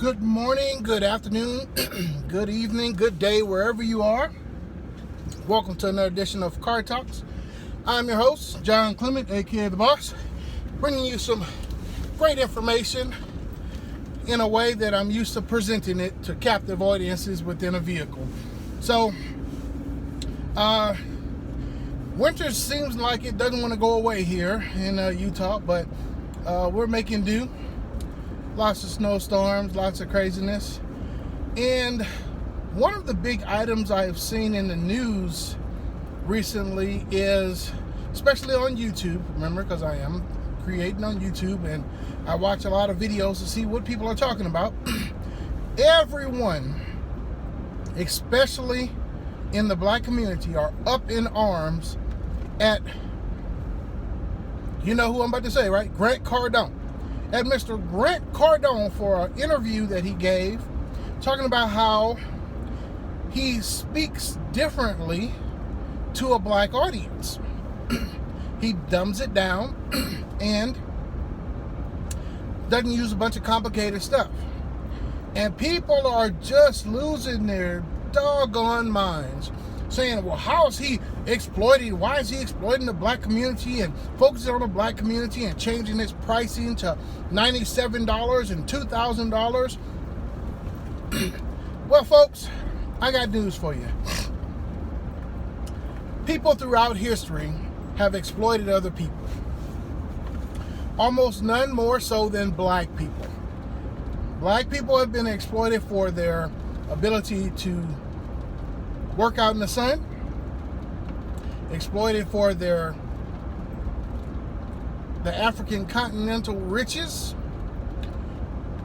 Good morning, good afternoon, good evening, good day, wherever you are. Welcome to another edition of Car Talks. I'm your host, John Clement, aka The Boss, bringing you some great information in a way that I'm used to presenting it to captive audiences within a vehicle. So, winter seems like it doesn't want to go away here in Utah, but we're making do. Lots of snowstorms, lots of craziness. And one of the big items I've seen in the news recently is, especially on YouTube, remember, because I am creating on YouTube and I watch a lot of videos to see what people are talking about. Everyone, especially in the black community, are up in arms at, you know who I'm about to say, right? Grant Cardone. At Mr. Grant Cardone for an interview that he gave, talking about how he speaks differently to a black audience. He dumbs it down and doesn't use a bunch of complicated stuff. And people are just losing their doggone minds, saying, well, how is he exploiting? Why is he exploiting the black community and focusing on the black community and changing its pricing to $97 and $2,000? Well, folks, I got news for you. People throughout history have exploited other people. Almost none more so than black people. Black people have been exploited for their ability to work out in the sun, exploited for the African continental riches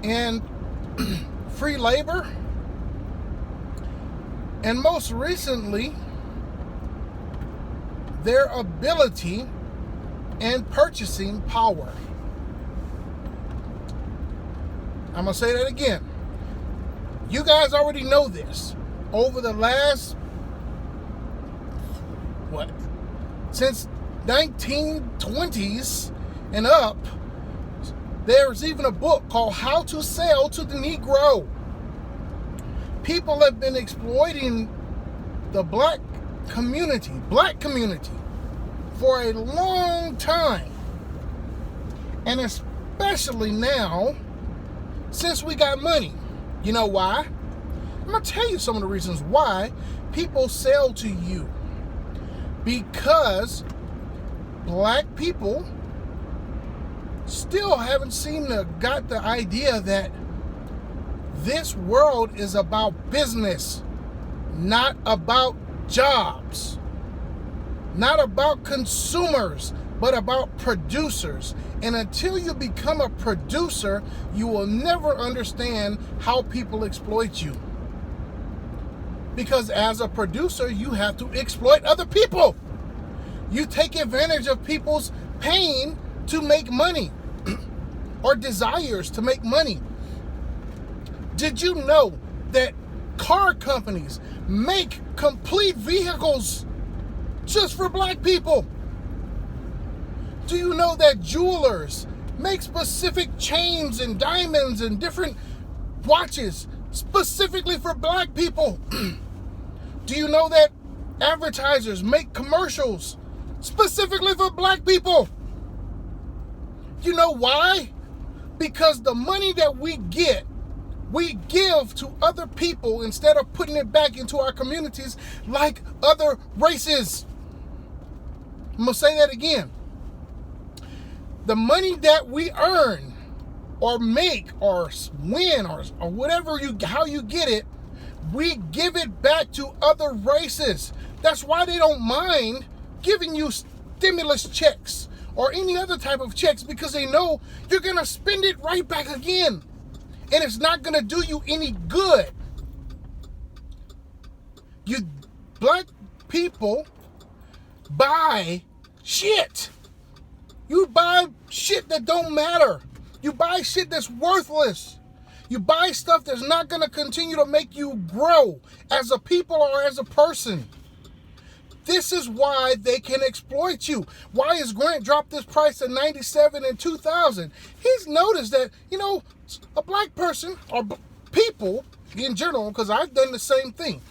and free labor, and most recently their ability and purchasing power. I'm gonna say that again. You guys already know this. Over the last, since 1920s and up, there's even a book called How to Sell to the Negro. People have been exploiting the black community for a long time. And especially now, since we got money. You know why? I'm going to tell you some of the reasons why people sell to you. Because black people still haven't seemed to got the idea that this world is about business, not about jobs, not about consumers, but about producers. And until you become a producer, you will never understand how people exploit you. Because as a producer, you have to exploit other people. You take advantage of people's pain to make money or desires to make money. Did you know that car companies make complete vehicles just for black people? Do you know that jewelers make specific chains and diamonds and different watches specifically for black people? Do you know that advertisers make commercials specifically for black people? You know why? Because the money that we get, we give to other people instead of putting it back into our communities like other races. I'm going to say that again. The money that we earn or make or win or whatever how you get it, we give it back to other races. That's why they don't mind giving you stimulus checks or any other type of checks, because they know you're going to spend it right back again. And it's not going to do you any good. You black people buy shit. You buy shit that don't matter. You buy shit that's worthless. You buy stuff that's not going to continue to make you grow as a people or as a person. This is why they can exploit you. Why has Grant dropped this price to $97 and $2,000? He's noticed that, a black person or people in general, because I've done the same thing.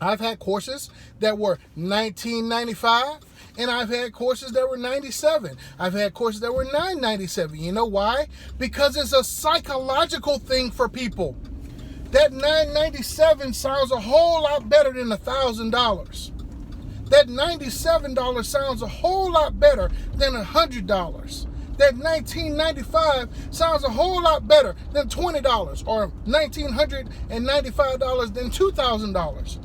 I've had courses that were $19.95, and I've had courses that were $97. I've had courses that were $9.97. You know why? Because it's a psychological thing for people. That $9.97 sounds a whole lot better than $1,000. That $97 sounds a whole lot better than $100. That $19.95 sounds a whole lot better than $20, or $1,995 than $2,000.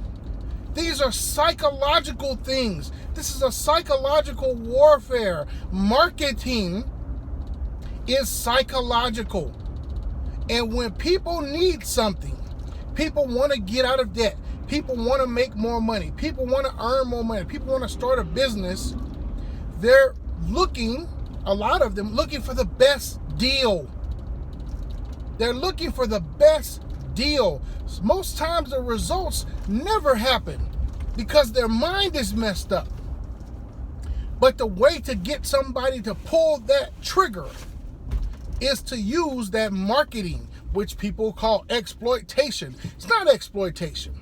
These are psychological things. This is a psychological warfare. Marketing is psychological. And when people need something, people want to get out of debt, people want to make more money, people want to earn more money, people want to start a business, they're looking, a lot of them, looking for the best deal. They're looking for the best deal. Most times the results never happen because their mind is messed up. But the way to get somebody to pull that trigger is to use that marketing, which people call exploitation. It's not exploitation.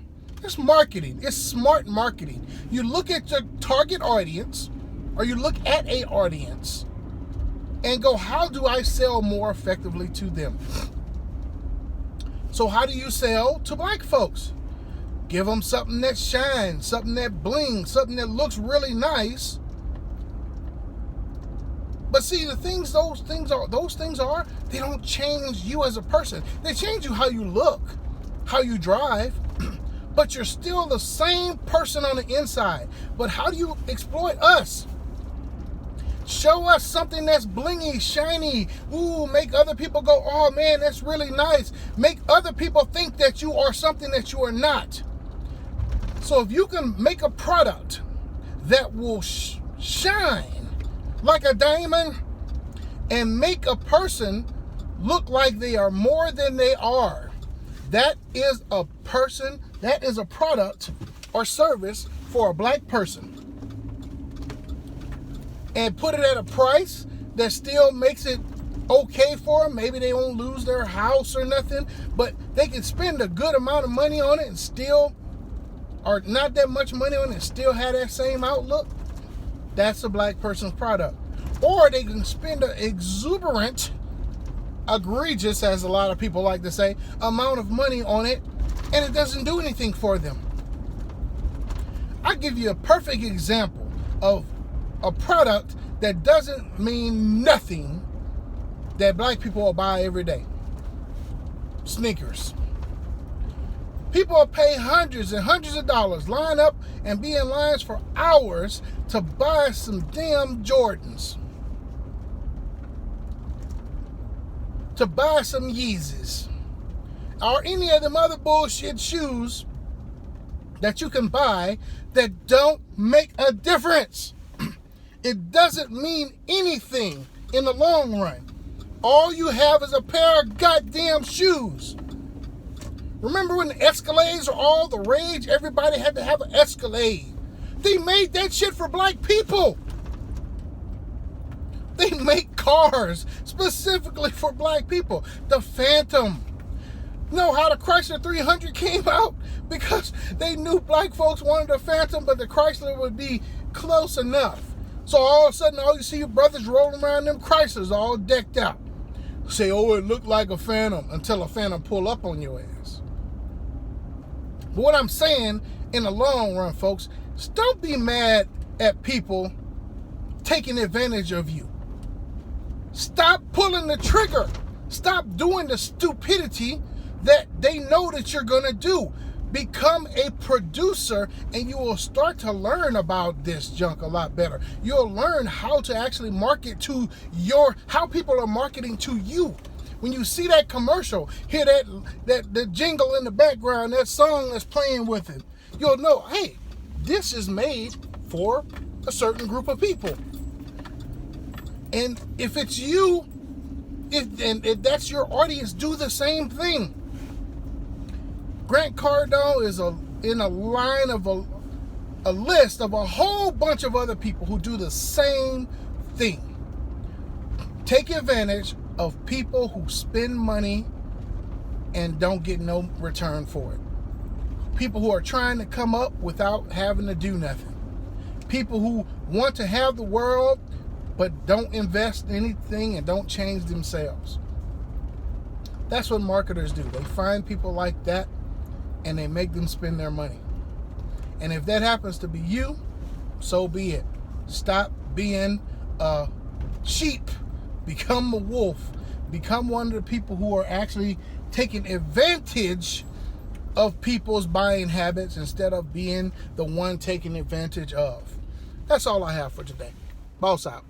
It's marketing. It's smart marketing. You look at your target audience, or you look at a audience and go, how do I sell more effectively to them? So how do you sell to black folks? Give them something that shines, something that blings, something that looks really nice. But see, those things are, they don't change you as a person. They change you how you look, how you drive, but you're still the same person on the inside. But how do you exploit us? Show us something that's blingy, shiny. Ooh, make other people go, oh man, that's really nice. Make other people think that you are something that you are not. So if you can make a product that will shine like a diamond and make a person look like they are more than they are, that is a person, that is a product or service for a black person. And put it at a price that still makes it okay for them. Maybe they won't lose their house or nothing, but they can spend a good amount of money on it and still, or not that much money on it and still have that same outlook. That's a black person's product. Or they can spend an exuberant, egregious, as a lot of people like to say, amount of money on it, and it doesn't do anything for them. I'll give you a perfect example of a product that doesn't mean nothing that black people will buy every day. Sneakers. People will pay hundreds and hundreds of dollars, line up and be in lines for hours to buy some damn Jordans. To buy some Yeezys. Or any of them other bullshit shoes that you can buy that don't make a difference. It doesn't mean anything in the long run. All you have is a pair of goddamn shoes. Remember when the Escalades were all the rage? Everybody had to have an Escalade. They made that shit for black people. They make cars specifically for black people. The Phantom. Know how the Chrysler 300 came out? Because they knew black folks wanted a Phantom, but the Chrysler would be close enough. So all of a sudden, all you see your brothers rolling around them Chryslers all decked out. Say, oh, it looked like a Phantom, until a Phantom pull up on your ass. But what I'm saying, in the long run, folks, don't be mad at people taking advantage of you. Stop pulling the trigger. Stop doing the stupidity that they know that you're going to do. Become a producer, and you will start to learn about this junk a lot better. You'll learn how to actually market to how people are marketing to you. When you see that commercial, hear that jingle in the background, that song that's playing with it, you'll know, hey, this is made for a certain group of people. And if it's you, if that's your audience, do the same thing. Grant Cardone is in a line of a list of a whole bunch of other people who do the same thing. Take advantage of people who spend money and don't get no return for it. People who are trying to come up without having to do nothing. People who want to have the world but don't invest in anything and don't change themselves. That's what marketers do. They find people like that and they make them spend their money. And if that happens to be you, so be it. Stop being a sheep. Become a wolf. Become one of the people who are actually taking advantage of people's buying habits instead of being the one taking advantage of. That's all I have for today. Boss out.